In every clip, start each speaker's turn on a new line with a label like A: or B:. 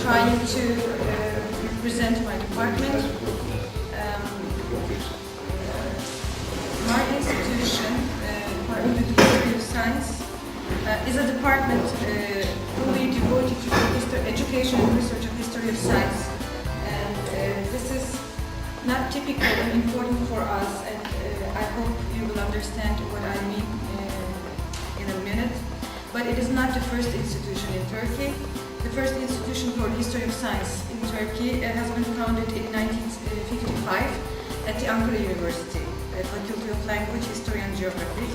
A: trying to present my department. My institution, Department of History of Science, is a department fully devoted to education and research of history of science. And this is not typical and important for us, and I hope you will understand what I mean in a minute. But it is not the first institution in Turkey. The first institution for the history of science in Turkey has been founded in 1955 at the Ankara University, Faculty of Language, History and Geography.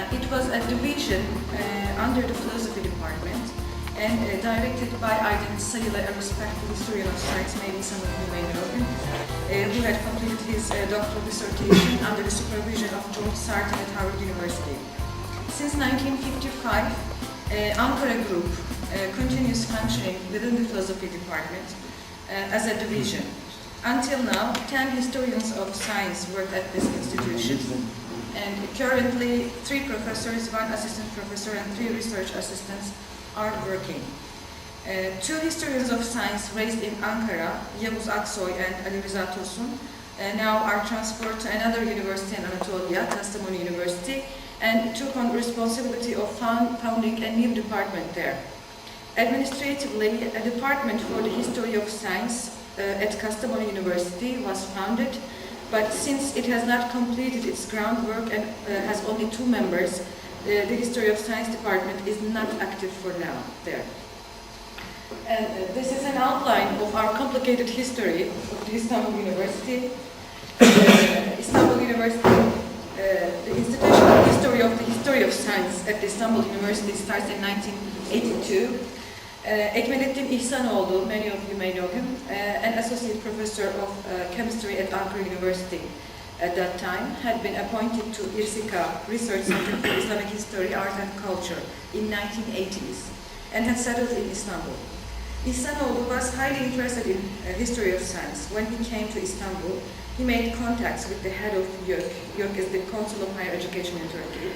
A: It was a division under the philosophy department and directed by Aydın Sayılı, a respected historian of science, maybe some of you may know him, who had completed his doctoral dissertation under the supervision of George Sarton at Harvard University. Since 1955, Ankara Group continues functioning within the philosophy department as a division. Until now, 10 historians of science work at this institution, and currently 3 professors, 1 assistant professor and 3 research assistants are working. 2 historians of science raised in Ankara, Yavuz Aksoy and Ali Rıza Tosun, now are transferred to another university in Anatolia, Kastamonu University, and took on responsibility of founding a new department there. Administratively, a department for the history of science at Kastamonu University was founded, but since it has not completed its groundwork and has only 2 members, the history of science department is not active for now there. And this is an outline of our complicated history of the Istanbul University. Istanbul University, the institutional history of the history of science at the Istanbul University starts in 1982. Ekmelettin İhsanoğlu, many of you may know him, an associate professor of chemistry at Ankara University at that time, had been appointed to İRSİKA, Research Center for Islamic History, Art and Culture, in 1980s, and had settled in Istanbul. İhsanoğlu was highly interested in history of science. When he came to Istanbul, he made contacts with the head of YÖK. YÖK is the Council of Higher Education in Turkey,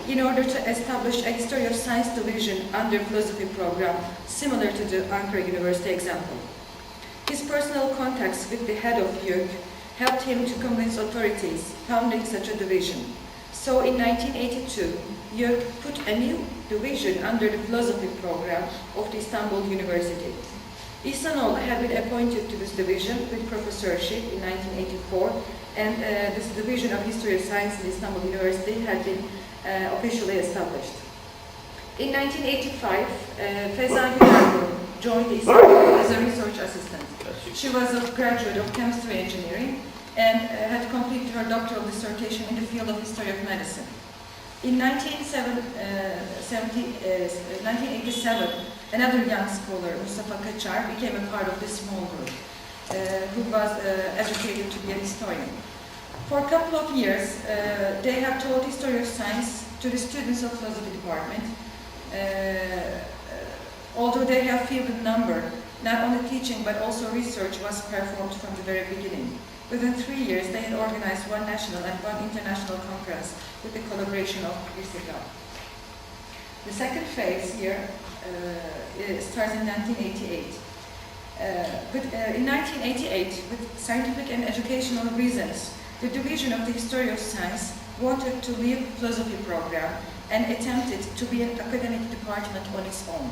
A: in order to establish a history of science division under philosophy program, similar to the Ankara University example. His personal contacts with the head of YÖK helped him to convince authorities founding such a division. So in 1982, YÖK put a new division under the philosophy program of the Istanbul University. İhsanoğlu had been appointed to this division with professorship in 1984, and this division of history of science in Istanbul University had been officially established. In 1985, Feza Gülergün joined Istanbul as a research assistant. She was a graduate of chemistry engineering and had completed her doctoral dissertation in the field of history of medicine. In 1987, another young scholar, Mustafa Kaçar, became a part of this small group, who was educated to be a historian. For a couple of years, they have taught history of science to the students of philosophy department. Although they have few in number, not only teaching but also research was performed from the very beginning. Within 3 years, they had organized 1 national and 1 international conference with the collaboration of İRSİKA. The second phase here starts in 1988. In 1988, with scientific and educational reasons, the Division of the History of Science wanted to leave the philosophy program and attempted to be an academic department on its own.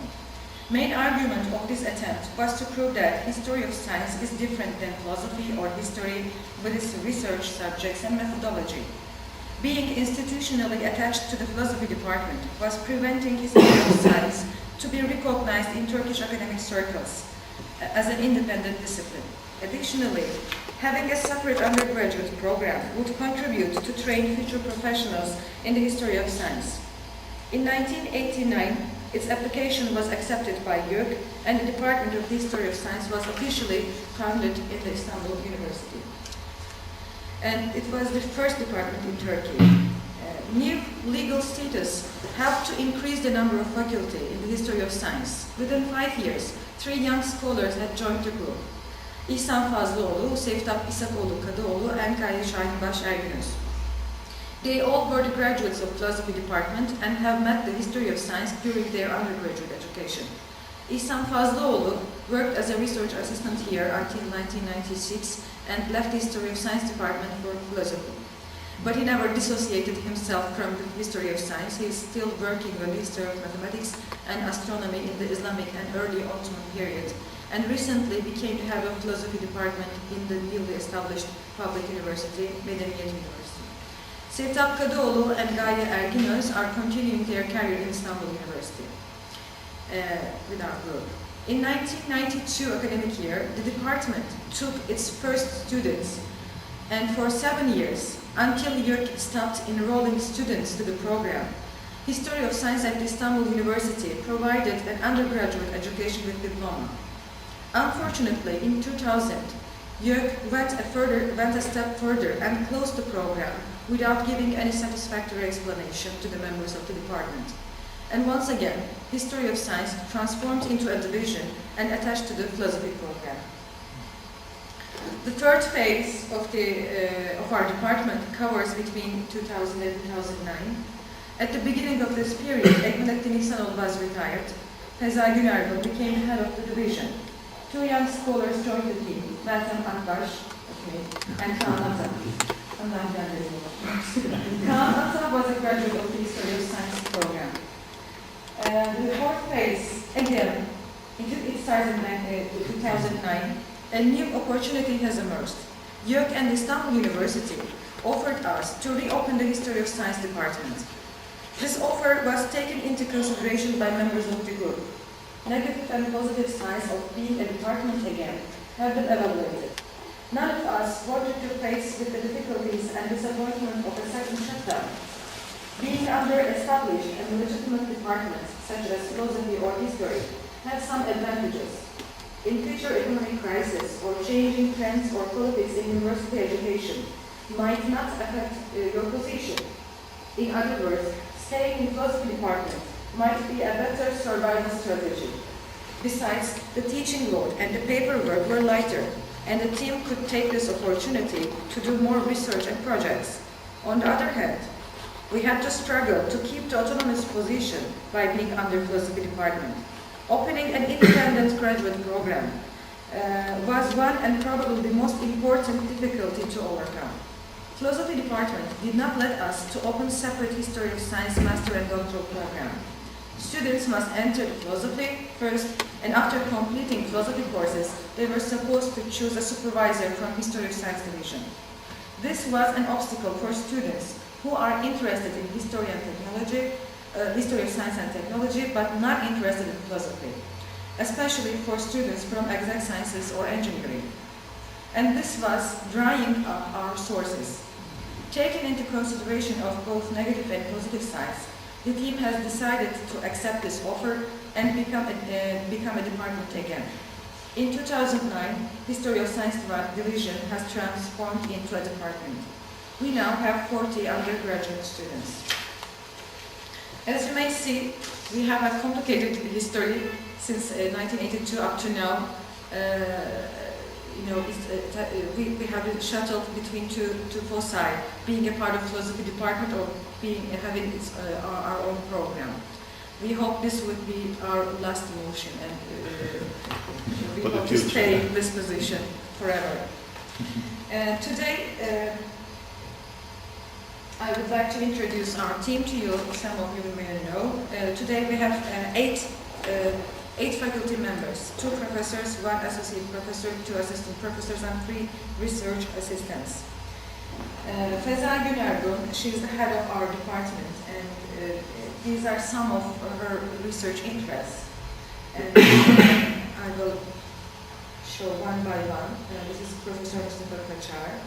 A: Main argument of this attempt was to prove that history of science is different than philosophy or history with its research subjects and methodology. Being institutionally attached to the philosophy department was preventing history of science to be recognized in Turkish academic circles as an independent discipline. Additionally, having a separate undergraduate program would contribute to train future professionals in the history of science. In 1989, its application was accepted by YÖK, and the Department of History of Science was officially founded in the Istanbul University. And it was the first department in Turkey. New legal status helped to increase the number of faculty in the history of science. Within 5 years, 3 young scholars had joined the group. İhsan Fazlıoğlu, Sevtap İsakoğlu Kadıoğlu, and Kaya Şahinbaş Ergünöz. They all were the graduates of philosophy department and have met the history of science during their undergraduate education. İhsan Fazlıoğlu worked as a research assistant here until 1996 and left the History of Science department for philosophy. But he never dissociated himself from the history of science. He is still working on the history of mathematics and astronomy in the Islamic and early Ottoman period, and recently became the head of philosophy department in the newly established public university, Medeniyet University. Sevtap Kadıoğlu and Gaye Erginöz are continuing their career in Istanbul University with our group. In 1992 academic year, the department took its first students, and for 7 years, until YÖK stopped enrolling students to the program, History of Science at Istanbul University provided an undergraduate education with diploma. Unfortunately, in 2000, YÖK went a step further and closed the program without giving any satisfactory explanation to the members of the department. And once again, History of Science transformed into a division and attached to the philosophy program. The third phase of our department covers between 2000 and 2009. At the beginning of this period, Ekmelettin İhsanoğlu was retired. Feza Günergün became head of the division. Two young scholars joined the team, Meltem Akbas and Kaan Ata. Kaan Ata was a graduate of the History of Science program. The fourth phase, again, it started in 2009. A new opportunity has emerged. YÖK and Istanbul University offered us to reopen the History of Science department. This offer was taken into consideration by members of the group. Negative and positive sides of being a department again have been evaluated. None of us wanted to face with the difficulties and disappointment of a second shutdown. Being under established and legitimate departments such as philosophy or history had some advantages. In future economic crisis or changing trends or politics in university education might not affect your position. In other words, staying in philosophy department might be a better survival strategy. Besides, the teaching load and the paperwork were lighter, and the team could take this opportunity to do more research and projects. On the other hand, we had to struggle to keep the autonomous position by being under philosophy department. Opening an independent graduate program was one and probably the most important difficulty to overcome. Philosophy department did not let us to open separate History of Science master and doctoral program. Students must enter the philosophy first, and after completing philosophy courses, they were supposed to choose a supervisor from History of Science division. This was an obstacle for students who are interested in history and technology, history of science and technology, but not interested in philosophy, especially for students from exact sciences or engineering. And this was drying up our sources. Taking into consideration of both negative and positive sides, the team has decided to accept this offer and become a department again. In 2009, History of Science division has transformed into a department. We now have 40 undergraduate students. As you may see, we have a complicated history since 1982 up to now. We have been shuttled between two foci, being a part of philosophy department or having our own program. We hope this would be our last motion, and we hope to stay in this position forever. Today, I would like to introduce our team to you. Some of you may know. Today we have eight faculty members, 2 professors, 1 associate professor, 2 assistant professors, and 3 research assistants. Feza Günergün, she is the head of our department, and these are some of her research interests. And I will show one by one. This is Professor Mustafa Kaçar.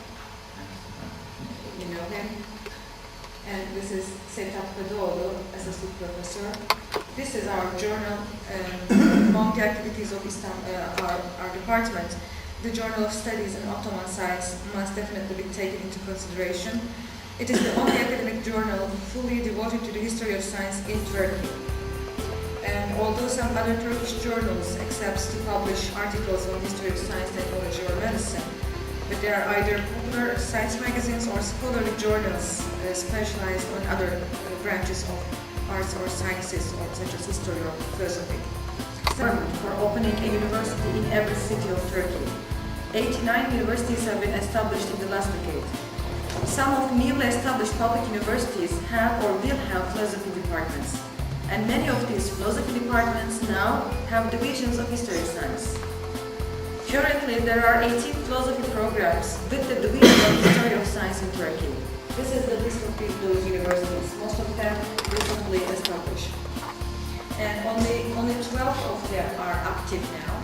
A: You know him. And this is Sevtap Kadıoğlu, associate professor. This is our journal. Among the activities of our department, the Journal of Studies in Ottoman Science must definitely be taken into consideration. It is the only academic journal fully devoted to the history of science in Turkey. And although some other Turkish journals accept to publish articles on history of science, technology, or medicine, but they are either popular science magazines or scholarly journals specialized on other branches of arts or sciences, or such as history or philosophy. for opening a university in every city of Turkey. 89 universities have been established in the last decade. Some of newly established public universities have or will have philosophy departments, and many of these philosophy departments now have divisions of history and science. Currently, there are 18 philosophy programs with the division of history of science in Turkey. This is the list of those universities, most of them recently established. And only 12 of them are active now.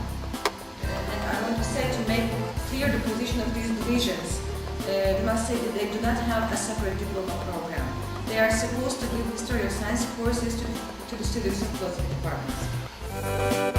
A: And I want to say, to make clear the position of these divisions, we must say that they do not have a separate diploma program. They are supposed to give history of science courses to the students of philosophy departments.